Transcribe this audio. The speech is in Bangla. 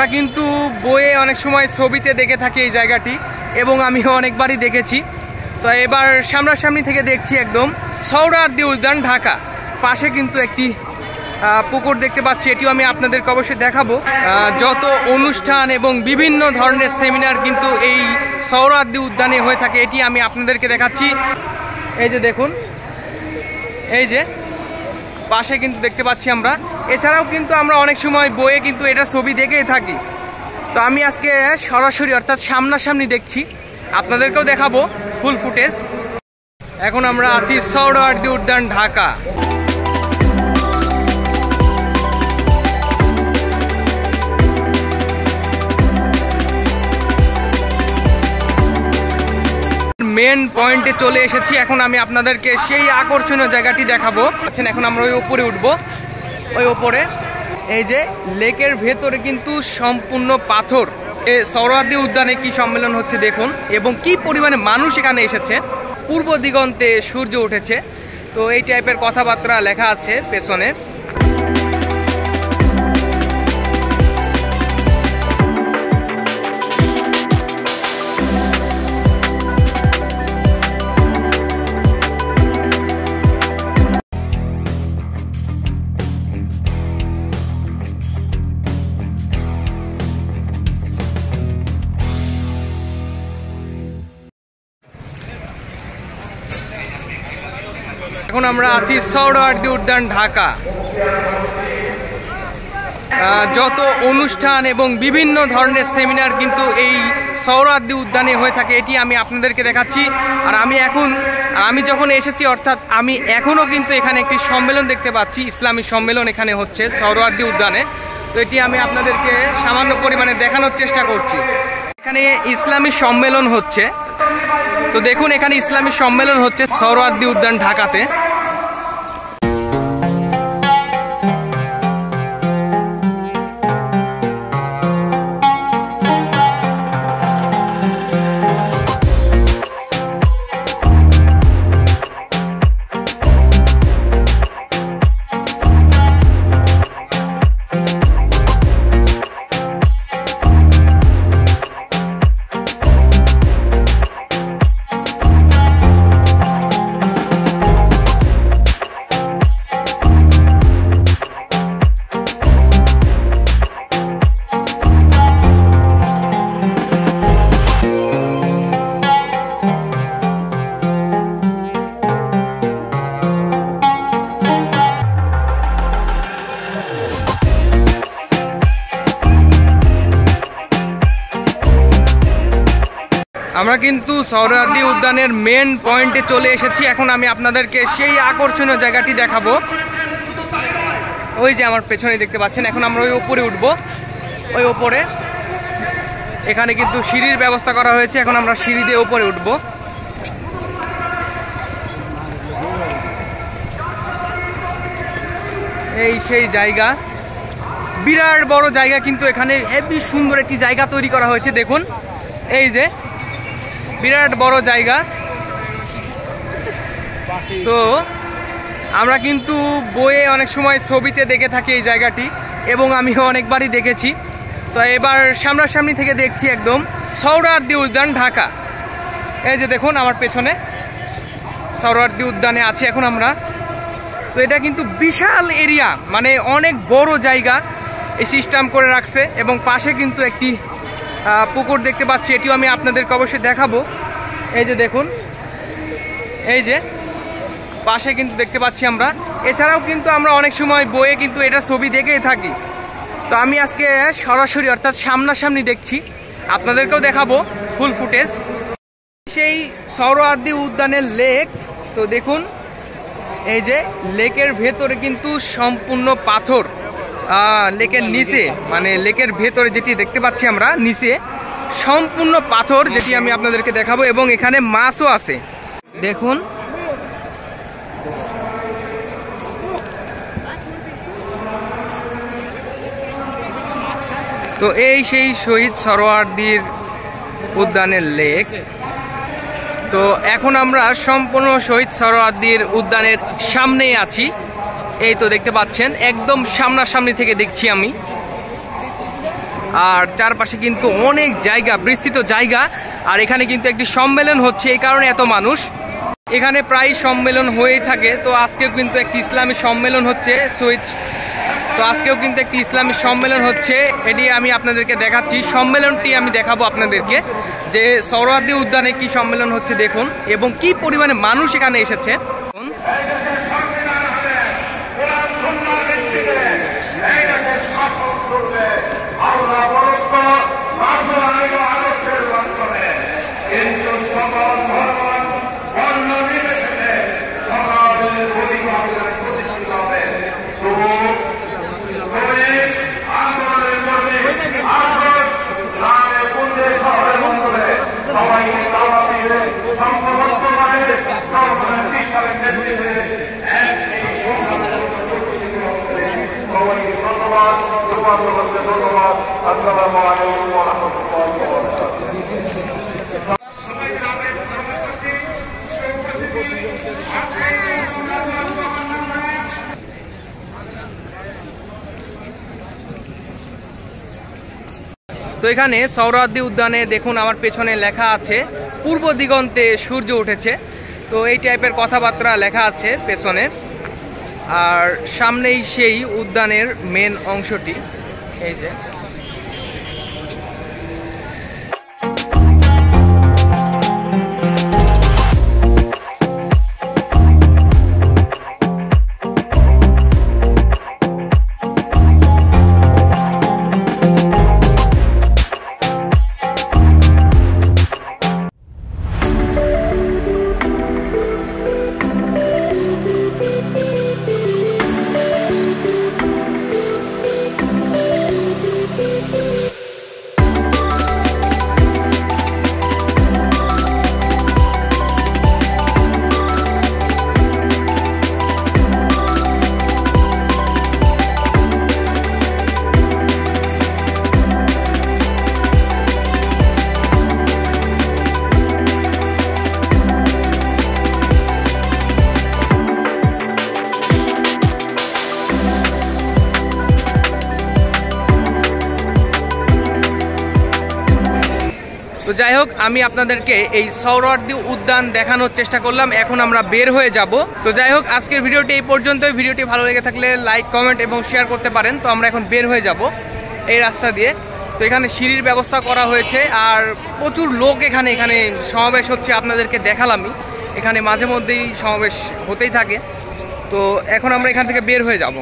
আমরা কিন্তু বইয়ে অনেক সময় ছবিতে দেখে থাকি এই জায়গাটি, এবং আমি অনেকবারই দেখেছি। তো এবার সামনাসামনি থেকে দেখছি একদম সোহরাওয়ার্দী উদ্যান, ঢাকা। পাশে কিন্তু একটি পুকুর দেখতে পাচ্ছি, এটিও আমি আপনাদেরকে অবশ্যই দেখাবো। যত অনুষ্ঠান এবং বিভিন্ন ধরনের সেমিনার কিন্তু এই সোহরাওয়ার্দী উদ্যানে হয়ে থাকে, এটি আমি আপনাদেরকে দেখাচ্ছি। এই যে দেখুন, এই যে পাশে কিন্তু দেখতে পাচ্ছি আমরা। এছাড়াও কিন্তু আমরা অনেক সময় বইয়ে কিন্তু এটা ছবি দেখেই থাকি। তো আমি আজকে সরাসরি অর্থাৎ সামনাসামনি দেখছি, আপনাদেরকেও দেখাবো ফুল ফুটেজ। এখন আমরা আছি সোহরাওয়ার্দী উদ্যান, ঢাকা। মেন পয়েন্টে চলে এসেছি। এখন আমি আপনাদেরকে সেই আকর্ষণীয় জায়গাটি দেখাবো। আচ্ছা, এখন আমরা ওই উপরে উঠবো। ওই উপরে এই যে লেকের ভেতরে কিন্তু সম্পূর্ণ পাথর। এই সোহরাওয়ার্দী উদ্যানে কি সম্মেলন হচ্ছে দেখুন, এবং কি পরিমাণে মানুষ এখানে এসেছে। পূর্ব দিগন্তে সূর্য উঠেছে, তো এই টাইপের কথাবার্তা লেখা আছে পেছনে। এখন আমরা আছি সোহরাওয়ার্দী উদ্যান, ঢাকা। যত অনুষ্ঠান এবং বিভিন্ন ধরনের সেমিনার কিন্তু এই সোহরাওয়ার্দী উদ্যানে হয়ে থাকে, এটি আমি আপনাদেরকে দেখাচ্ছি। আর আমি যখন এসেছি, অর্থাৎ আমি এখনও কিন্তু এখানে একটি সম্মেলন দেখতে পাচ্ছি, ইসলামী সম্মেলন এখানে হচ্ছে সোহরাওয়ার্দী উদ্যানে। তো এটি আমি আপনাদেরকে সামান্য পরিমাণে দেখানোর চেষ্টা করছি। এখানে ইসলামী সম্মেলন হচ্ছে, তো দেখুন এখানে ইসলামী সম্মেলন হচ্ছে সোহরাওয়ার্দী উদ্যান, ঢাকাতে। আমরা কিন্তু সোহরাওয়ার্দী উদ্যানের মেন পয়েন্টে চলে এসেছি। এখন আমি আপনাদেরকে সেই আকর্ষণীয় জায়গাটি দেখাবো। ওই যে আমার পেছনে দেখতে পাচ্ছেন। এখন আমরা ওই উপরে উঠবো। ওই উপরে এখানে কিন্তু সিঁড়ির ব্যবস্থা করা হয়েছে। এখন আমরা সিঁড়ি দিয়ে উপরে উঠবো। এই সেই জায়গা, বিরাট বড় জায়গা, কিন্তু এখানে হেবি সুন্দর একটি জায়গা তৈরি করা হয়েছে। দেখুন এই যে বিরাট বড় জায়গা। তো আমরা কিন্তু বইয়ে অনেক সময় ছবিতে দেখে থাকি এই জায়গাটি, এবং আমি অনেকবারই দেখেছি। তো এবার সামনাসামনি থেকে দেখছি একদম সোহরাওয়ার্দী উদ্যান, ঢাকা। এই যে দেখুন আমার পেছনে সোহরাওয়ার্দী উদ্যানে আছি এখন আমরা। তো এটা কিন্তু বিশাল এরিয়া, মানে অনেক বড় জায়গা এই সিস্টেম করে রাখছে, এবং পাশে কিন্তু একটি পুকুর দেখতে পাচ্ছি, এটিও আমি আপনাদেরকে অবশ্যই দেখাবো। এই যে দেখুন, এই যে পাশে কিন্তু দেখতে পাচ্ছি আমরা। এছাড়াও কিন্তু আমরা অনেক সময় বইয়ে কিন্তু এটা ছবি দেখেই থাকি। তো আমি আজকে সরাসরি অর্থাৎ সামনাসামনি দেখছি, আপনাদেরকেও দেখাবো ফুল ফুটেজ। সেই সোহরাওয়ার্দী উদ্যানের লেক। তো দেখুন এই যে লেকের ভেতরে কিন্তু সম্পূর্ণ পাথর। লেকের নিচে, মানে লেকের ভেতরে যেটি দেখতে পাচ্ছি আমরা, নিচে সম্পূর্ণ পাথর, যেটি আমি আপনাদেরকে দেখাবো। এবং এখানে মাছও আছে, দেখুন। তো এই সেই শহীদ সোহরাওয়ার্দীর উদ্যানের লেক। তো এখন আমরা সম্পূর্ণ শহীদ সোহরাওয়ার্দীর উদ্যানের সামনেই আছি। এই তো দেখতে পাচ্ছেন, একদম সামনাসামনি থেকে দেখছি আমি। আর চারপাশে কিন্তু অনেক জায়গা, বিস্তৃত জায়গা। আর এখানে কিন্তু একটি সম্মেলন হচ্ছে, এই কারণে এত মানুষ। এখানে প্রায় সম্মেলন হয়েই থাকে। তো আজকেও কিন্তু একটি ইসলামী সম্মেলন হচ্ছে সুইচ। তো আজকেও কিন্তু একটি ইসলামী সম্মেলন হচ্ছে, এটি আমি আপনাদেরকে দেখাচ্ছি। সম্মেলনটি আমি দেখাবো আপনাদেরকে যে সোহরাওয়ার্দী উদ্যানে কি সম্মেলন হচ্ছে দেখুন, এবং কি পরিমাণে মানুষ এখানে এসেছে। আসসালামু আলাইকুম ওয়া রাহমাতুল্লাহি ওয়া বারাকাতুহু। তো এখানে সোহরাওয়ার্দী উদ্যানে দেখুন আমার পেছনে লেখা আছে পূর্ব দিগন্তে সূর্য উঠেছে। তো এই টাইপের কথাবার্তা লেখা আছে পেছনে। আর সামনেই সেই উদ্যানের মেন অংশটি, এই যে। তো যাই হোক, আমি আপনাদেরকে এই সোহরাওয়ার্দী উদ্যান দেখানোর চেষ্টা করলাম। এখন আমরা বের হয়ে যাব। তো যাই হোক, আজকের ভিডিওটি এই পর্যন্তই। ভিডিওটি ভালো লেগে থাকলে লাইক, কমেন্ট এবং শেয়ার করতে পারেন। তো আমরা এখন বের হয়ে যাব এই রাস্তা দিয়ে। তো এখানে সিঁড়ির ব্যবস্থা করা হয়েছে, আর প্রচুর লোক এখানে সমাবেশ হচ্ছে। আপনাদেরকে দেখালামই, এখানে মাঝে মধ্যেই সমাবেশ হতেই থাকে। তো এখন আমরা এখান থেকে বের হয়ে যাব।